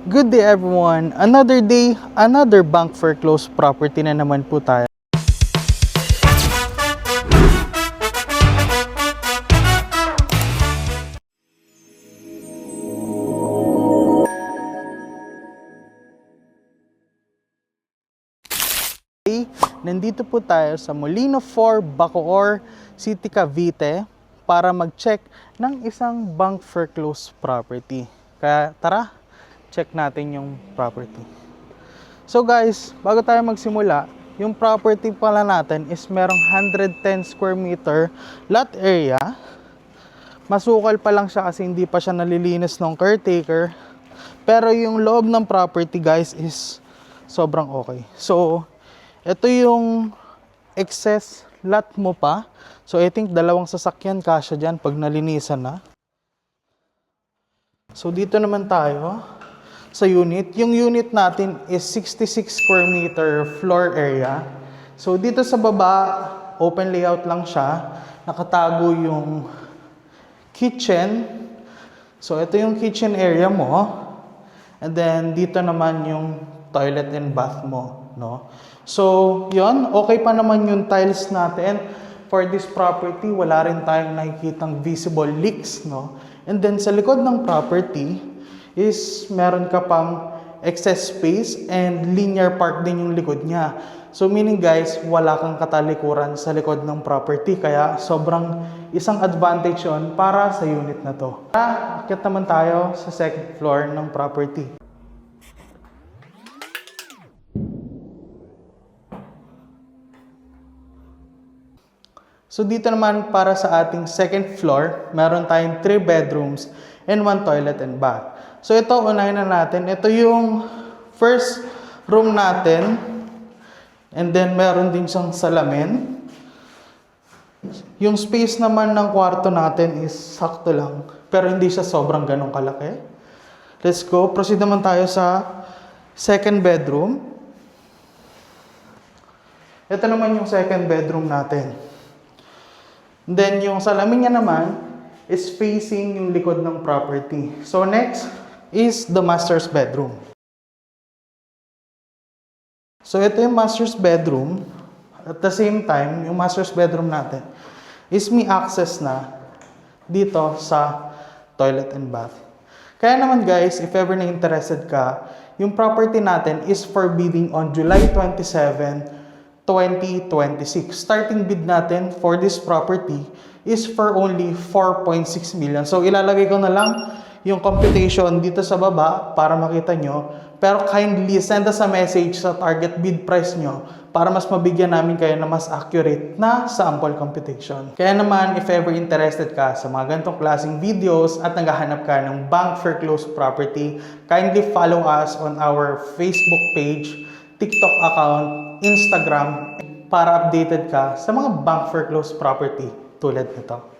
Good day everyone! Another day, another bank foreclosed property na naman po tayo. Nandito po tayo sa Molino 4, Bacoor City, Cavite para mag-check ng isang bank foreclosed property. Kaya tara, check natin yung property. So guys, bago tayo magsimula, yung property pala natin is merong 110 square meter lot area. Masukal pa lang siya kasi hindi pa siya nalilinis ng caretaker. Pero yung loob ng property guys is sobrang okay. So, ito yung excess lot mo pa. So, I think dalawang sasakyan kasya dyan pag nalinisan na. So, dito naman tayo sa unit. Yung unit natin is 66 square meter floor area. So, dito sa baba, open layout lang siya. Nakatago yung kitchen. So, ito yung kitchen area mo. And then, dito naman yung toilet and bath mo, no? So, yon, okay pa naman yung tiles natin. For this property, wala rin tayong nakikitang visible leaks, no? And then, sa likod ng property is meron ka pang excess space and linear park din yung likod niya. So, meaning guys, wala kang katalikuran sa likod ng property. Kaya, sobrang isang advantage yon para sa unit na to. Akit naman tayo sa second floor ng property. So dito naman para sa ating second floor, meron tayong 3 bedrooms and 1 toilet and bath. So ito, unahin na natin. Ito yung first room natin. And then meron din siyang salamin. Yung space naman ng kwarto natin is sakto lang. Pero hindi siya sobrang ganong kalaki. Let's go. Proceed naman tayo sa second bedroom. Ito naman yung second bedroom natin. Then, yung salamin niya naman is facing yung likod ng property. So, next is the master's bedroom. So, ito yung master's bedroom. At the same time, yung master's bedroom natin is may access na dito sa toilet and bath. Kaya naman guys, if ever na interested ka, yung property natin is for bidding on July 27, 2026. Starting bid natin for this property is for only 4.6 million. So, ilalagay ko na lang yung computation dito sa baba para makita nyo. Pero kindly send us a message sa target bid price nyo para mas mabigyan namin kayo na mas accurate na sample computation. Kaya naman, if ever interested ka sa mga ganitong klaseng videos at naghahanap ka ng bank foreclosed property, kindly follow us on our Facebook page, TikTok account, Instagram, para updated ka sa mga bank foreclosed property tulad nito.